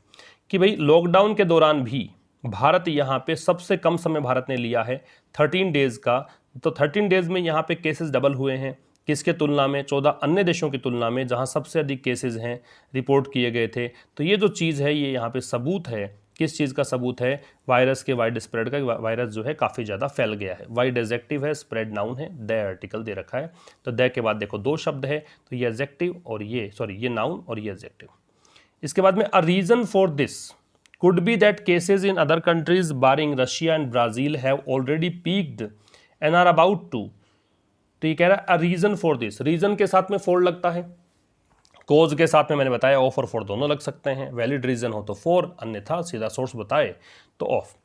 कि भाई लॉकडाउन के दौरान भी भारत यहाँ पे सबसे कम समय भारत ने लिया है 13 डेज का, तो 13 डेज में यहाँ पे केसेस डबल हुए हैं, किसके तुलना में, 14 अन्य देशों की तुलना में जहाँ सबसे अधिक केसेस हैं रिपोर्ट किए गए थे। तो ये जो चीज़ है ये यहाँ पे सबूत है, किस चीज़ का सबूत है, वायरस के वाइड स्प्रेड का, वायरस जो है काफ़ी ज़्यादा फैल गया है। वाइड एडजेक्टिव है, स्प्रेड नाउन है, द आर्टिकल दे रखा है, तो द के बाद देखो दो शब्द है, तो ये एडजेक्टिव और ये नाउन और ये एडजेक्टिव। इसके बाद में a reason for this could be that cases in other countries barring Russia and Brazil have already peaked and are about to, तो ये कह रहा है अ रीजन फॉर दिस, रीजन के साथ में फॉर लगता है, कोज के साथ में मैंने बताया ऑफ और फॉर दोनों लग सकते हैं, वैलिड रीजन हो तो फॉर, अन्यथा सीधा सोर्स बताए तो ऑफ,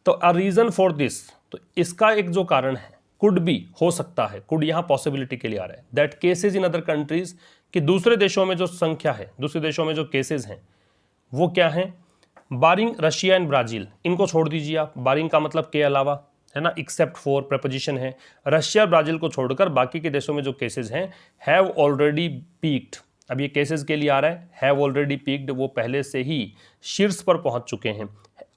तो अ रीजन फॉर दिस, तो इसका एक जो कारण है कुड बी, हो सकता है, कुड यहाँ पॉसिबिलिटी के लिए आ रहा है, that cases in other countries, कि दूसरे देशों में जो संख्या है, दूसरे देशों में जो केसेज हैं वो क्या हैं, बारिंग रशिया एंड ब्राजील, इनको छोड़ दीजिए आप, बारिंग का मतलब के अलावा है ना, एक्सेप्ट फॉर प्रपोजिशन है, रशिया ब्राजील को छोड़कर बाकी के देशों में जो केसेस हैं हैव ऑलरेडी पीक्ड, अब ये केसेस के लिए आ रहा है, हैव ऑलरेडी पीक्ड, वो पहले से ही शीर्ष पर पहुंच चुके हैं,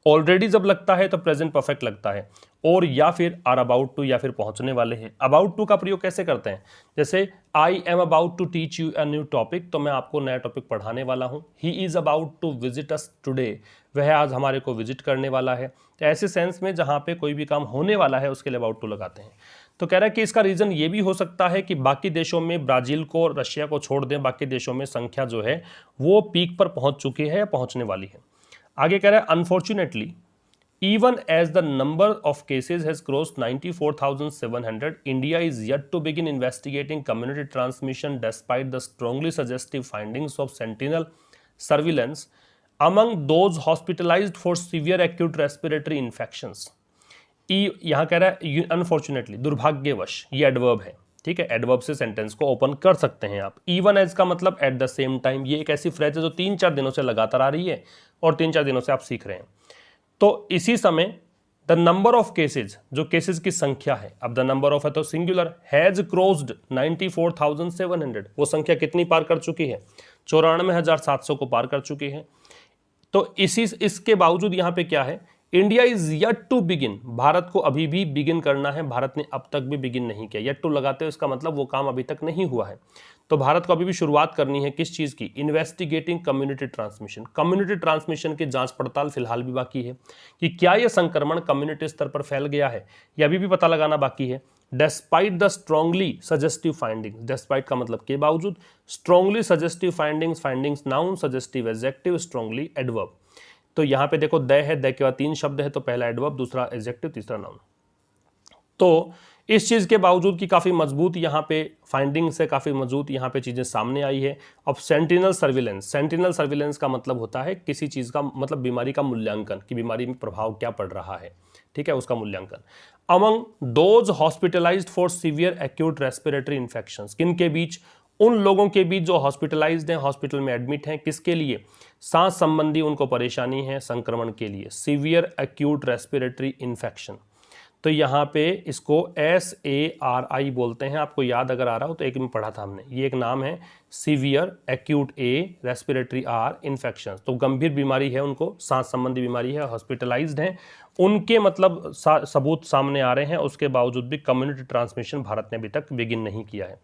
ऑलरेडी जब लगता है तो प्रेजेंट परफेक्ट लगता है, और या फिर आर अबाउट टू, या फिर पहुंचने वाले हैं। अबाउट टू का प्रयोग कैसे करते हैं, जैसे I am about to teach you a new topic, तो मैं आपको नया टॉपिक पढ़ाने वाला हूं, he is about to visit us today, वह आज हमारे को विजिट करने वाला है। तो ऐसे सेंस में जहां पे कोई भी काम होने वाला है उसके लिए अबाउट टू लगाते हैं। तो कह रहा है कि इसका रीजन ये भी हो सकता है कि बाकी देशों में, ब्राजील को, रशिया को छोड़ दें, बाकी देशों में संख्या जो है वो पीक पर पहुंच चुकी है या पहुंचने वाली है। आगे कह रहा है unfortunately even as the number of cases has crossed 94,700, India is yet to begin investigating community transmission despite the strongly suggestive findings of sentinel surveillance among those hospitalized for severe acute respiratory infections. यहाँ कह रहा है unfortunately, दुर्भाग्यवश, ये adverb है, ठीक है, adverb से सेंटेंस को ओपन कर सकते हैं आप। इवन एज का मतलब एट द सेम टाइम, ये एक ऐसी फ्रेज है जो 3-4 दिनों से लगातार आ रही है और 3-4 दिनों से आप सीख रहे हैं। तो इसी समय द नंबर ऑफ केसेज, जो केसेज की संख्या है, अब द नंबर ऑफ है तो सिंगुलर, हैज क्रॉस्ड 94,700, वो संख्या कितनी पार कर चुकी है, 94,700 को पार कर चुकी है। तो इसके बावजूद यहाँ पे क्या है, India is yet to begin, भारत को अभी भी बिगिन करना है, भारत ने अब तक भी बिगिन नहीं किया, येट टू लगाते हो इसका मतलब वो काम अभी तक नहीं हुआ है, तो भारत को अभी भी शुरुआत करनी है किस चीज़ की, investigating community transmission, community transmission की जांच पड़ताल फिलहाल भी बाकी है कि क्या यह संक्रमण कम्युनिटी स्तर पर फैल गया है, यह अभी भी पता लगाना बाकी है। Despite the strongly suggestive findings, despite का मतलब के बावजूद, strongly suggestive findings, findings noun, suggestive adjective, strongly adverb. तो यहाँ पे देखो द है, द के बाद 3 शब्द है, तो पहला एडवर्ब, दूसरा एडजेक्टिव, तीसरा नाउन। तो इस चीज़ के बावजूद कि काफ़ी मजबूत यहाँ पे फाइंडिंग से काफ़ी मजबूत यहाँ पे चीज़ें सामने आई है। अब सेंटिनल सर्विलेंस का मतलब होता है किसी चीज़ का मतलब बीमारी का मूल्यांकन, कि बीमारी में प्रभाव क्या पड़ रहा है, ठीक है, उसका मूल्यांकन। Among those hospitalised for severe acute respiratory infections, किन के बीच, उन लोगों के बीच जो हॉस्पिटलाइज्ड हैं, हॉस्पिटल में एडमिट हैं, किसके लिए, सांस संबंधी उनको परेशानी है, संक्रमण के लिए, सीवियर एक्यूट रेस्पिरेटरी इन्फेक्शन। तो यहाँ पे इसको SARI बोलते हैं, आपको याद अगर आ रहा हो तो एक में पढ़ा था हमने, ये एक नाम है, severe acute respiratory are infection. तो गंभीर बीमारी है, उनको सांस संबंधी बीमारी है, हॉस्पिटलाइज्ड हैं, उनके मतलब सबूत सामने आ रहे हैं, उसके बावजूद भी कम्युनिटी ट्रांसमिशन भारत ने अभी तक बिगिन नहीं किया है।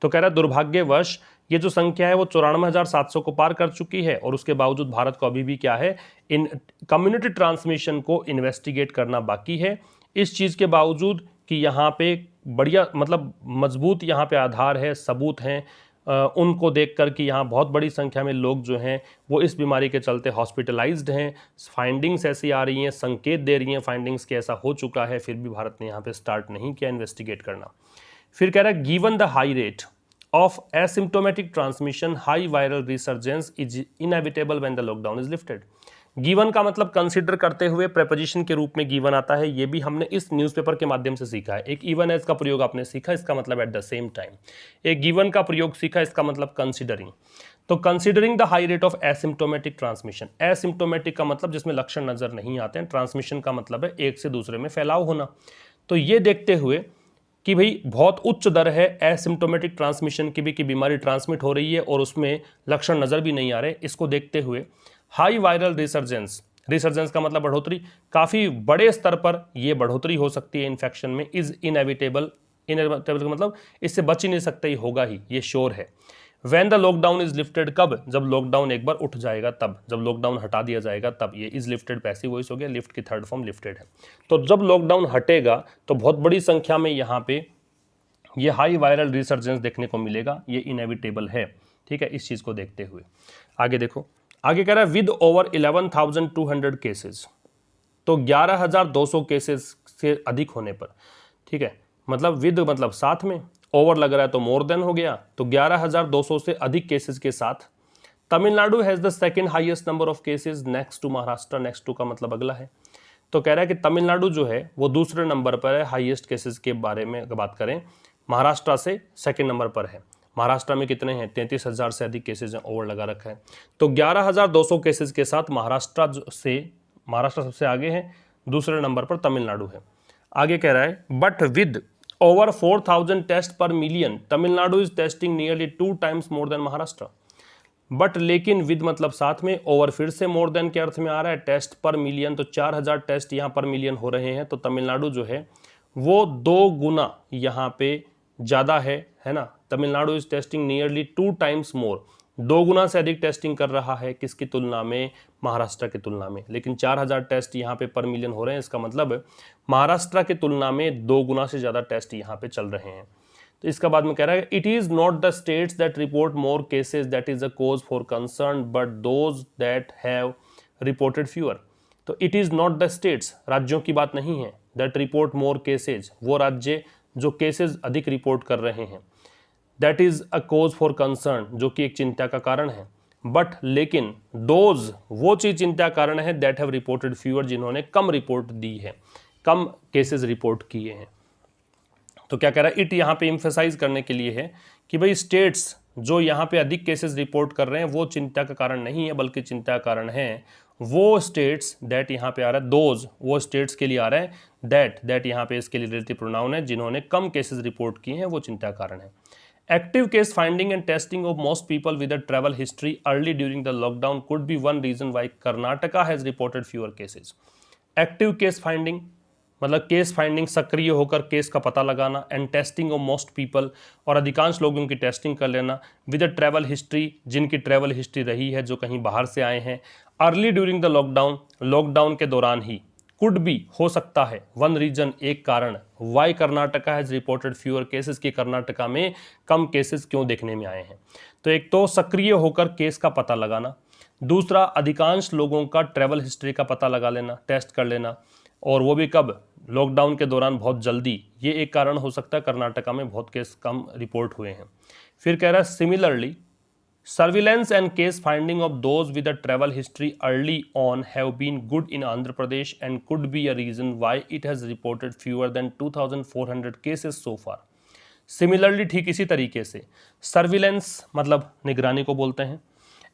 तो कह रहा है दुर्भाग्यवश ये जो संख्या है वो 94,700 को पार कर चुकी है, और उसके बावजूद भारत को अभी भी क्या है, इन कम्युनिटी ट्रांसमिशन को इन्वेस्टिगेट करना बाकी है। इस चीज़ के बावजूद कि यहाँ पे बढ़िया मतलब मजबूत यहाँ पे आधार है, सबूत हैं, उनको देखकर कि यहाँ बहुत बड़ी संख्या में लोग जो हैं वो इस बीमारी के चलते हॉस्पिटलाइज्ड हैं, फाइंडिंग्स ऐसी आ रही हैं, संकेत दे रही हैं फाइंडिंग्स के ऐसा हो चुका है, फिर भी भारत ने यहाँ पे स्टार्ट नहीं किया इन्वेस्टिगेट करना। फिर कह रहा है given the high rate of asymptomatic transmission high viral resurgence is inevitable when the lockdown is lifted. Given का मतलब कंसीडर करते हुए प्रेपोजिशन के रूप में गिवन आता है, ये भी हमने इस न्यूज़पेपर के माध्यम से सीखा है। एक इवन एज का प्रयोग आपने सीखा, इसका मतलब एट द सेम टाइम। एक गिवन का प्रयोग सीखा, इसका मतलब कंसीडरिंग। तो considering the high rate of asymptomatic transmission, asymptomatic का मतलब जिसमें लक्षण नजर नहीं आते हैं, ट्रांसमिशन का मतलब है एक से दूसरे में फैलाव होना। तो ये देखते हुए कि भाई बहुत उच्च दर है एसिम्टोमेटिक ट्रांसमिशन की भी, कि बीमारी ट्रांसमिट हो रही है और उसमें लक्षण नजर भी नहीं आ रहे, इसको देखते हुए हाई वायरल रिसर्जेंस का मतलब बढ़ोतरी, काफ़ी बड़े स्तर पर यह बढ़ोतरी हो सकती है इन्फेक्शन में, इज इनएविटेबल का मतलब इससे बच ही नहीं सकते, ही होगा ही, ये श्योर है। When the lockdown is lifted, कब, जब लॉकडाउन एक बार उठ जाएगा तब, जब लॉकडाउन हटा दिया जाएगा तब। ये इज लिफ्टेड पैसिव वॉइस हो गया, लिफ्ट की थर्ड फॉर्म लिफ्टेड है। तो जब लॉकडाउन हटेगा तो बहुत बड़ी संख्या में यहाँ पे ये हाई वायरल रिसर्जेंस देखने को मिलेगा, ये इनएविटेबल है, ठीक है। इस चीज़ को देखते हुए आगे देखो, आगे कह रहा है विद ओवर 11,200 केसेस, तो 11,200 केसेस से अधिक होने पर, ठीक है, मतलब विद मतलब साथ में, ओवर लग रहा है तो मोर देन हो गया, तो 11,200 से अधिक केसेस के साथ Tamil Nadu has the second highest number of cases next to Maharashtra. Next to का मतलब अगला है, तो कह रहा है कि तमिलनाडु जो है वो दूसरे नंबर पर है हाईएस्ट केसेस के बारे में अगर बात करें, महाराष्ट्र से सेकेंड नंबर पर है। महाराष्ट्र में कितने हैं, 33,000 से अधिक केसेज हैं, ओवर लगा रखा है। तो 11,200 केसेज के साथ महाराष्ट्र सबसे आगे है, दूसरे नंबर पर तमिलनाडु है। आगे कह रहा है बट विद ओवर 4,000 टेस्ट पर million Tamil Nadu is testing nearly 2 times more than Maharashtra. But लेकिन विद मतलब साथ में, ओवर फिर से मोर देन के अर्थ में आ रहा है, टेस्ट पर मिलियन, तो 4,000 टेस्ट यहाँ पर मिलियन हो रहे हैं, तो तमिलनाडु जो है वो 2 गुना यहाँ पे ज़्यादा है ना। Tamil Nadu is testing nearly 2 times more, 2 गुना से अधिक टेस्टिंग कर रहा है, किसकी तुलना में, महाराष्ट्र की तुलना में। लेकिन 4,000 टेस्ट यहाँ पे पर मिलियन हो रहे हैं, इसका मतलब महाराष्ट्र की तुलना में 2 गुना से ज़्यादा टेस्ट यहाँ पे चल रहे हैं। तो इसका बाद में कह रहा है it is not the states that report more cases that is a cause for concern but those that have reported fewer. तो it is not the states, राज्यों की बात नहीं है, दैट रिपोर्ट मोर केसेज, वो राज्य जो केसेज अधिक रिपोर्ट कर रहे हैं, that is a cause for concern, जो कि एक चिंता का कारण है, बट लेकिन दोज वो चीज चिंता कारण है, दैट हैव रिपोर्टेड फ्यूअर, जिन्होंने कम रिपोर्ट दी है, कम केसेस रिपोर्ट किए हैं। तो क्या कह रहा है, इट यहाँ पे इम्फेसाइज करने के लिए है कि भाई स्टेट्स जो यहाँ पे अधिक केसेस रिपोर्ट कर रहे हैं वो चिंता का कारण नहीं है, बल्कि चिंता का कारण है वो स्टेट्स, दैट यहाँ पे आ रहा है, दोज वो स्टेट्स के लिए आ रहा है, दैट यहाँ पे इसके लिए रिलेटिव प्रोनाउन है, जिन्होंने कम केसेस रिपोर्ट किए हैं वो चिंता कारण है। Active case finding and testing of most people with a travel history early during the lockdown could be one reason why Karnataka has reported fewer cases. Active case finding मतलब case finding, सक्रिय होकर case का पता लगाना, and testing of most people, और अधिकांश लोगों की टेस्टिंग कर लेना, विद अ ट्रैवल हिस्ट्री, जिनकी ट्रैवल हिस्ट्री रही है, जो कहीं बाहर से आए हैं, early during the lockdown, lockdown के दौरान ही, कुड बी हो सकता है, वन रीजन एक कारण, why Karnataka has reported fewer cases, की कर्नाटका में कम केसेस क्यों देखने में आए हैं। तो एक तो सक्रिय होकर केस का पता लगाना, दूसरा अधिकांश लोगों का ट्रैवल हिस्ट्री का पता लगा लेना, टेस्ट कर लेना, और वो भी कब, लॉकडाउन के दौरान बहुत जल्दी। ये एक कारण हो सकता है, कर्नाटका में बहुत केस कम रिपोर्ट हुए हैं। फिर कह रहा है similarly surveillance and case finding of those with a travel history early on have been good in Andhra Pradesh and could be a reason why it has reported fewer than 2,400 cases so far. Similarly ठीक इसी तरीके से surveillance मतलब निगरानी को बोलते हैं,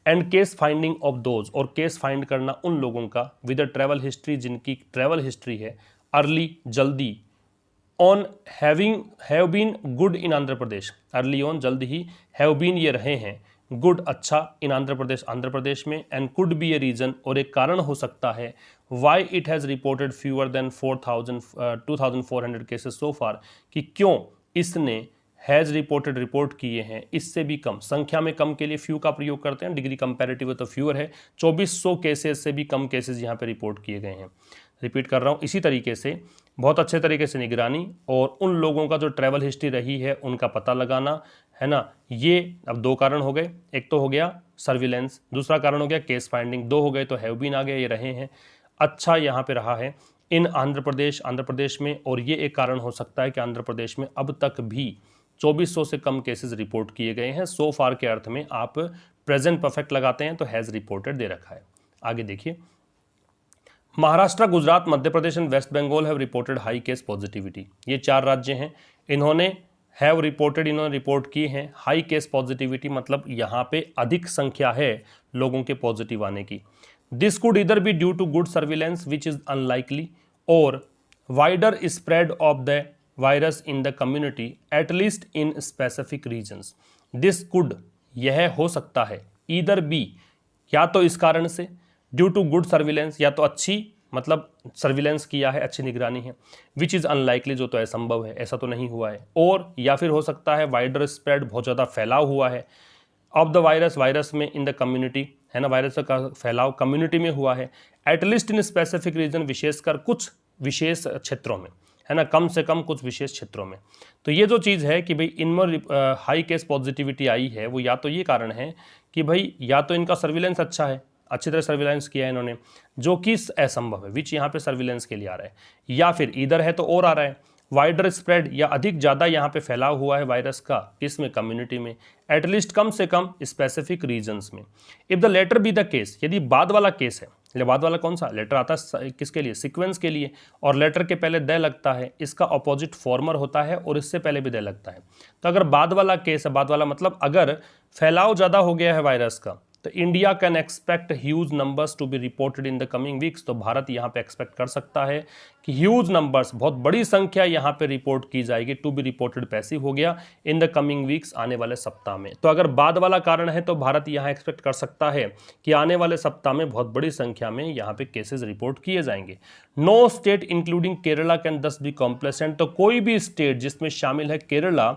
and case finding of those और केस फाइंड करना उन लोगों का विद अ ट्रैवल हिस्ट्री जिनकी ट्रैवल हिस्ट्री है अर्ली जल्दी, on have been good in Andhra Pradesh, early on जल्द ही, हैव बीन ये रहे हैं, गुड अच्छा इन आंध्र प्रदेश में, and could be a reason और एक कारण हो सकता है why it has reported fewer than 2,400 cases so far, कि क्यों इसने हैज़ रिपोर्टेड रिपोर्ट किए हैं इससे भी कम, संख्या में कम के लिए फ्यू का प्रयोग करते हैं, डिग्री कंपैरेटिव तो फ्यूअर है, 2400 केसेस से भी कम केसेस यहाँ पे रिपोर्ट किए गए हैं। रिपीट कर रहा हूँ, इसी तरीके से बहुत अच्छे तरीके से निगरानी और उन लोगों का जो ट्रैवल हिस्ट्री रही है उनका पता लगाना है ना, ये अब दो कारण हो गए, एक तो हो गया सर्विलेंस, दूसरा कारण हो गया केस फाइंडिंग, दो हो गए तो हैव बीन आ गए, ये रहे हैं। अच्छा यहाँ पे रहा है इन आंध्र प्रदेश में, और ये एक कारण हो सकता है कि आंध्र प्रदेश में अब तक भी 2400 से कम केसेस रिपोर्ट किए गए हैं। सो फार के अर्थ में आप प्रेजेंट परफेक्ट लगाते हैं तो हैज़ रिपोर्टेड दे रखा है। आगे देखिए, Maharashtra, Gujarat, Madhya Pradesh and West Bengal have reported high case positivity. ये 4 राज्य हैं, इन्होंने हैव रिपोर्टेड, इन्होंने रिपोर्ट किए हैं हाई केस पॉजिटिविटी, मतलब यहाँ पे अधिक संख्या है लोगों के पॉजिटिव आने की। दिस कुड इधर be due to good surveillance which is unlikely or wider spread of the virus in the community at least in specific regions. This could यह हो सकता है, ईदर बी या तो इस कारण से, ड्यू टू गुड सर्विलेंस या तो अच्छी मतलब सर्विलेंस किया है, अच्छी निगरानी है, विच इज़ अनलाइकली जो तो असंभव है, ऐसा तो नहीं हुआ है, और या फिर हो सकता है वाइडर स्प्रेड बहुत ज़्यादा फैलाव हुआ है ऑफ द वायरस में इन द कम्युनिटी, है ना, वायरस का फैलाव कम्युनिटी में हुआ है, एटलीस्ट इन स्पेसिफिक रीजन, विशेषकर कुछ विशेष क्षेत्रों में, है ना, कम से कम कुछ विशेष क्षेत्रों में। तो ये जो चीज़ है कि भाई इनमें हाई केस पॉजिटिविटी आई है, वो या तो ये कारण है कि भाई या तो इनका सर्विलेंस अच्छा है, अच्छी तरह सर्विलेंस किया है इन्होंने, जो कि असंभव है, विच यहाँ पे सर्विलेंस के लिए आ रहा है, या फिर इधर है तो और आ रहा है वाइडर स्प्रेड, या अधिक ज़्यादा यहाँ पे फैलाव हुआ है वायरस का, किसमें, कम्युनिटी में, एटलीस्ट कम से कम स्पेसिफिक रीजन्स में। If the latter be the case, यदि बाद वाला केस है, बाद वाला कौन सा लेटर आता है किसके लिए, सीक्वेंस के लिए, और लेटर के पहले द लगता है, इसका अपोजिट फॉर्मर होता है और इससे पहले भी द लगता है। तो अगर बाद वाला केस है, बाद वाला मतलब अगर फैलाव ज़्यादा हो गया है वायरस का, तो India can expect huge numbers to be reported in the coming weeks. तो भारत यहाँ पे एक्सपेक्ट कर सकता है कि ह्यूज नंबर्स, बहुत बड़ी संख्या यहाँ पे रिपोर्ट की जाएगी, टू बी रिपोर्टेड पैसिव हो गया, इन द कमिंग वीक्स, आने वाले सप्ताह में। तो अगर बाद वाला कारण है तो भारत यहाँ एक्सपेक्ट कर सकता है कि आने वाले सप्ताह में बहुत बड़ी संख्या में यहाँ पे केसेस रिपोर्ट किए जाएंगे। No state including Kerala can thus be complacent, तो कोई भी स्टेट जिसमें शामिल है केरला,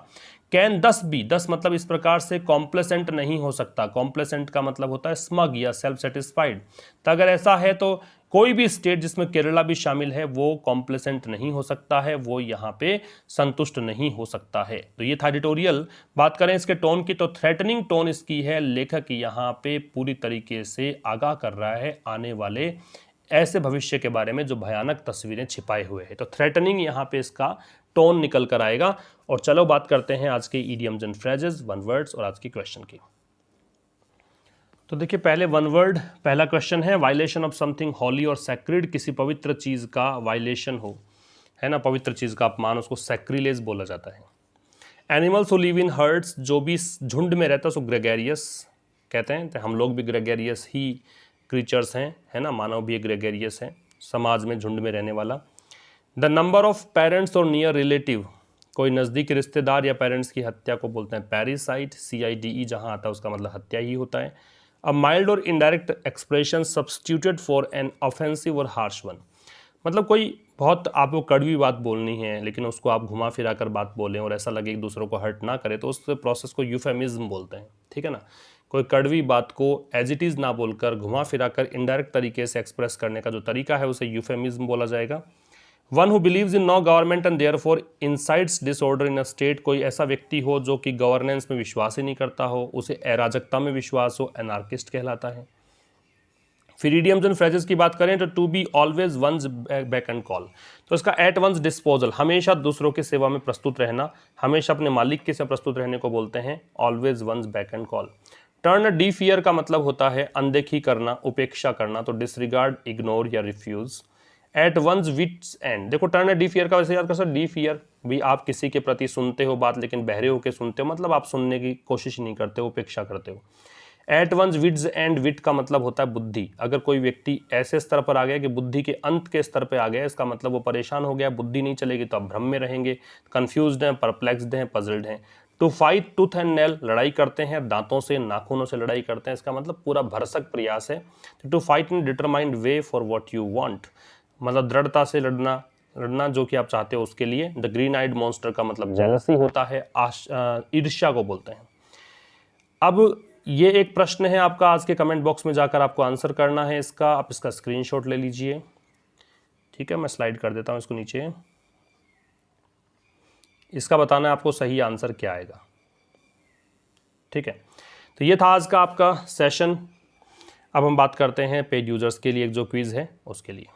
कैन 10 मतलब इस प्रकार से कॉम्प्लेसेंट नहीं हो सकता। कॉम्प्लेसेंट का मतलब होता है स्मग या सेल्फ सेटिस्फाइड। तो अगर ऐसा है तो कोई भी स्टेट जिसमें केरला भी शामिल है वो कॉम्प्लेसेंट नहीं हो सकता है, वो यहाँ पे संतुष्ट नहीं हो सकता है। तो ये था एडिटोरियल। बात करें इसके टोन की तो थ्रेटनिंग टोन इसकी है। लेखक यहाँ पे पूरी तरीके से आगाह कर रहा है आने वाले ऐसे भविष्य के बारे में जो भयानक तस्वीरें छिपाए हुए हैं। तो थ्रेटनिंग यहाँ पे इसका टोन निकल कर आएगा। और चलो बात करते हैं आज के idioms and phrases, one words और आज की क्वेश्चन की। तो देखिए पहले वन वर्ड, पहला क्वेश्चन है वायलेशन ऑफ समथिंग हॉली और सैक्रिड, किसी पवित्र चीज़ का वायलेशन हो, है ना, पवित्र चीज़ का अपमान, उसको सैक्रिलेज बोला जाता है। Animals who live in hertz, जो भी झुंड में रहता है उसको ग्रेगेरियस कहते हैं। तो हम लोग भी ग्रेगेरियस ही क्रीचर्स हैं, है ना, मानव भी ग्रेगेरियस है, समाज में झुंड में रहने वाला। द नंबर ऑफ पेरेंट्स और नियर रिलेटिव, कोई नज़दीकी रिश्तेदार या पेरेंट्स की हत्या को बोलते हैं पैरिसाइड, CIDE जहाँ आता है उसका मतलब हत्या ही होता है। अ माइल्ड और indirect expression substituted for an offensive और हार्श वन, मतलब कोई बहुत आपको कड़वी बात बोलनी है लेकिन उसको आप घुमा फिरा कर बात बोलें और ऐसा लगे एक दूसरों को हर्ट ना करे, तो उस प्रोसेस को यूफेमिज्म बोलते हैं, ठीक है ना। कोई कड़वी बात को एज इट इज़ ना बोलकर घुमा फिरा कर इनडायरेक्ट तरीके से एक्सप्रेस करने का जो तरीका है उसे यूफेमिज्म बोला जाएगा। One who believes in no government and therefore incites disorder in a state, कोई ऐसा व्यक्ति हो जो कि गवर्नेंस में विश्वास ही नहीं करता हो, उसे अराजकता में विश्वास हो, एनार्किस्ट कहलाता है। फिर इडियम्स एंड फ्रेजेस की बात करें तो to be always one's beck and call, तो इसका एट वंस डिस्पोजल, हमेशा दूसरों की सेवा में प्रस्तुत रहना, हमेशा अपने मालिक के से प्रस्तुत रहने को बोलते हैं always one's beck and call. Turn a deaf ear का मतलब होता है अनदेखी करना, उपेक्षा करना, तो डिसरिगार्ड, इग्नोर या refuse. At one's wits end, देखो टर्न अ डिफियर का वैसे याद कर सकते, डिफियर भी आप किसी के प्रति सुनते हो बात लेकिन बहरे होकर सुनते हो, मतलब आप सुनने की कोशिश नहीं करते हो, उपेक्षा करते हो। एट वंस विड्स एंड विट का मतलब होता है बुद्धि, अगर कोई व्यक्ति ऐसे स्तर पर आ गया कि बुद्धि के अंत के स्तर पर आ गया, इसका मतलब वो परेशान हो गया, बुद्धि नहीं चलेगी तो आप भ्रम में रहेंगे, कंफ्यूज्ड हैं, परप्लेक्स्ड हैं, पजल्ड हैं। To fight tooth and nail, लड़ाई करते हैं दांतों से, नाखूनों से लड़ाई करते हैं, इसका मतलब पूरा भरसक प्रयास है। To fight in determined way for what you want, मतलब दृढ़ता से लड़ना जो कि आप चाहते हो उसके लिए। द ग्रीन आइड मॉन्स्टर का मतलब जेलसी होता है, ईर्ष्या को बोलते हैं। अब ये एक प्रश्न है आपका, आज के कमेंट बॉक्स में जाकर आपको आंसर करना है इसका, आप इसका स्क्रीनशॉट ले लीजिए, ठीक है, मैं स्लाइड कर देता हूं इसको नीचे। इसका बताना है आपको सही आंसर क्या आएगा, ठीक है। तो ये था आज का आपका सेशन। अब हम बात करते हैं पेड यूजर्स के लिए एक जो क्विज है उसके लिए।